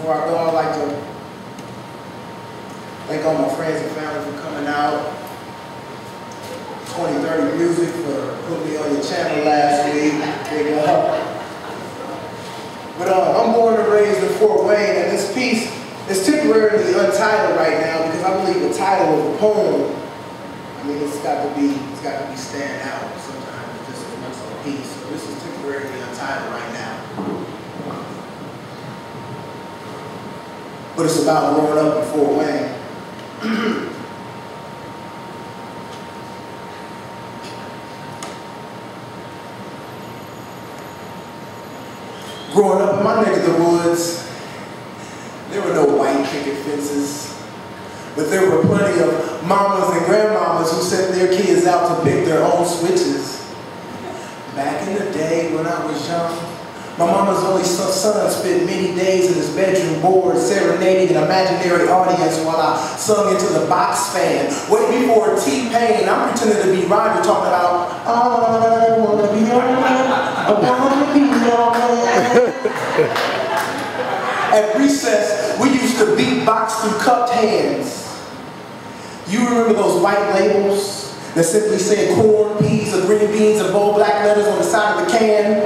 Before I go, I'd like to thank all my friends and family for coming out. 2030Muzik for putting me on your channel last week. Big up. But I'm born and raised in Fort Wayne, and this piece is temporarily untitled right now because I believe the title of the poem, I mean, it's got to be stand out. Sometimes it's just as much of a piece. So this is temporarily untitled right now. But it's about growing up in Fort Wayne. Growing up in my neck of the woods, there were no white picket fences, but there were plenty of mamas and grandmamas who sent their kids out to pick their own switches. Back in the day when I was young, my mama's only son spent many days in his bedroom bored, serenading an imaginary audience while I sung into the box fan. Way before T-Pain, I'm pretending to be Roger talking about, I wanna be your man, I wanna be your man. At recess, we used to beatbox through cupped hands. You remember those white labels that simply said corn, peas, or green beans, and bold black letters on the side of the can?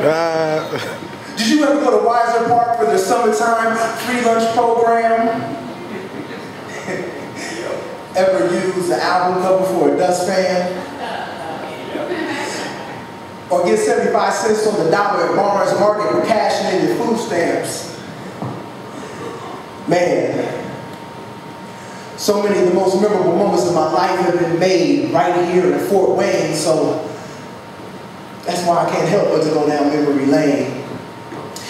Did you ever go to Weiser Park for their summertime free lunch program? Ever use the album cover for a dustpan? Or get 75 cents on the dollar at Barnes Market for cashing in your food stamps? Man, so many of the most memorable moments of my life have been made right here in Fort Wayne, so that's why I can't help but to go down memory lane.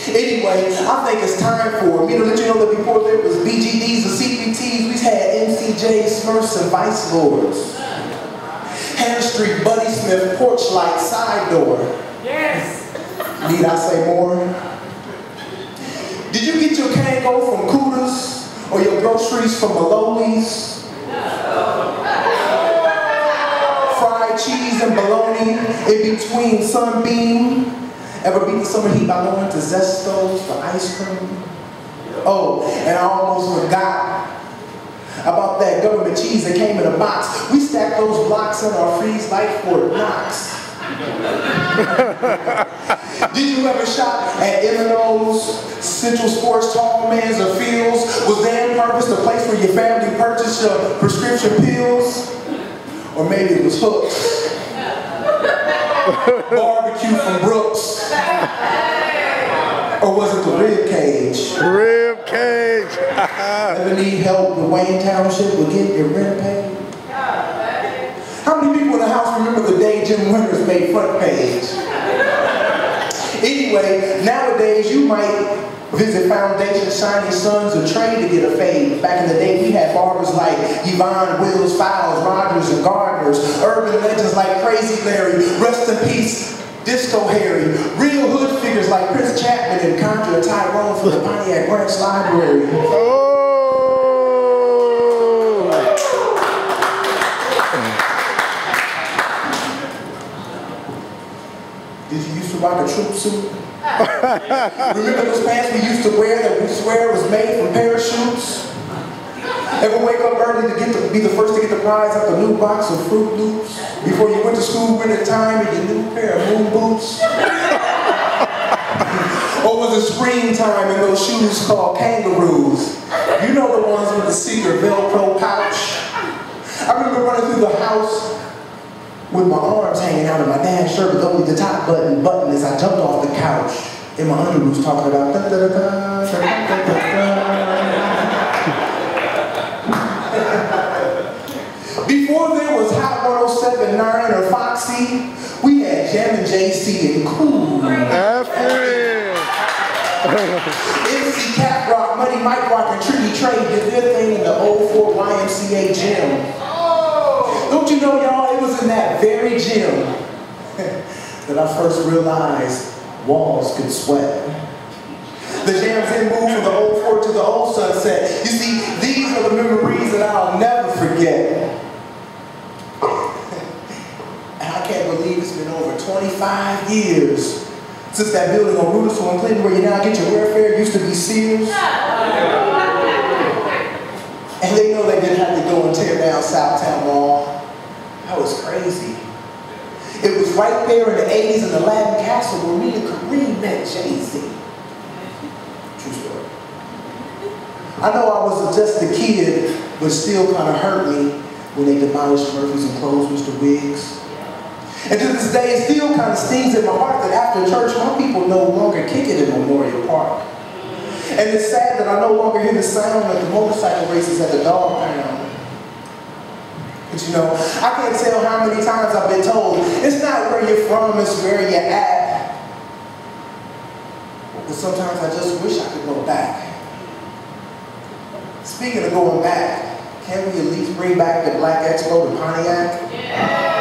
Anyway, I think it's time for me to let you know that before there was BGDs and CPTs, we had MCJs, Smurfs, and Vice Lords. Hannah Street, Buddy Smith, Porch Light, Side Door. Yes! Need I say more? Did you get your Kango from Cooters or your groceries from Maloney's? Fried cheese and bologna in between Sunbeam. Ever beat the summer heat by going to Zesto's for ice cream? Oh, and I almost forgot about that government cheese that came in a box. We stacked those blocks in our freeze like Fort Knox. Did you ever shop at M&O's, Central Sports, Tallman's, or Fields? Was their purpose the place where your family purchased your prescription pills? Or maybe it was Hooks. Barbecue from Brooks. Or was it the rib cage? Rib cage. Ever need help with Wayne Township with getting your rent paid? How many people in the house remember the day Jim Winters made front page? Anyway, nowadays you might visit Foundation, Shiny Suns, or Trade to get a fade. Back in the day, we had barbers like Yvonne, Wills, Fowles, Rogers, and Gardners. Urban legends like Crazy Larry, Rest in Peace, Disco Harry. Real hood figures like Chris Chapman and Contra Tyrone from the Pontiac Branch Library. Oh! Did you used to rock a troop suit? Remember those pants we used to wear that we swear was made from parachutes? Ever wake up early to be the first to get the prize out the new box of Fruit Loops before you went to school winter time in your new pair of moon boots? Or was it springtime in those shoes called kangaroos? You know the ones with the secret Velcro pouch? I remember running through the house with my arms hanging out of my dad's shirt with only the top button as I jumped off the couch in my underoos talking about da da da da da da da. Before there was Hot 107.9 or Foxy, we had Jam and JC and Cool. MC Cap Rock, Money Mike Rock, and Tricky Trade did their thing in the old Fort YMCA gym. Don't you know, y'all, it was in that very gym that I first realized walls could sweat. The jams then moved from the old fort to the old sunset. You see, these are the memories that I'll never forget. And I can't believe it's been over 25 years since that building on Rudolph and Clinton where you now get your airfare used to be Sears. And they know they didn't have to go and tear down Southtown Mall. That was crazy. It was right there in the 80s in the Latin Castle where me and Kareem met Jay-Z. True story. I know I was just a kid, but still kind of hurt me when they demolished Murphy's and closed Mr. Wiggs. And to this day, it still kind of stings in my heart that after church, my people no longer kick it in Memorial Park. And it's sad that I no longer hear the sound of the motorcycle races at the dog pound. But you know, I can't tell how many times I've been told, it's not where you're from, it's where you're at. But sometimes I just wish I could go back. Speaking of going back, can we at least bring back the Black Expo to Pontiac? Yeah.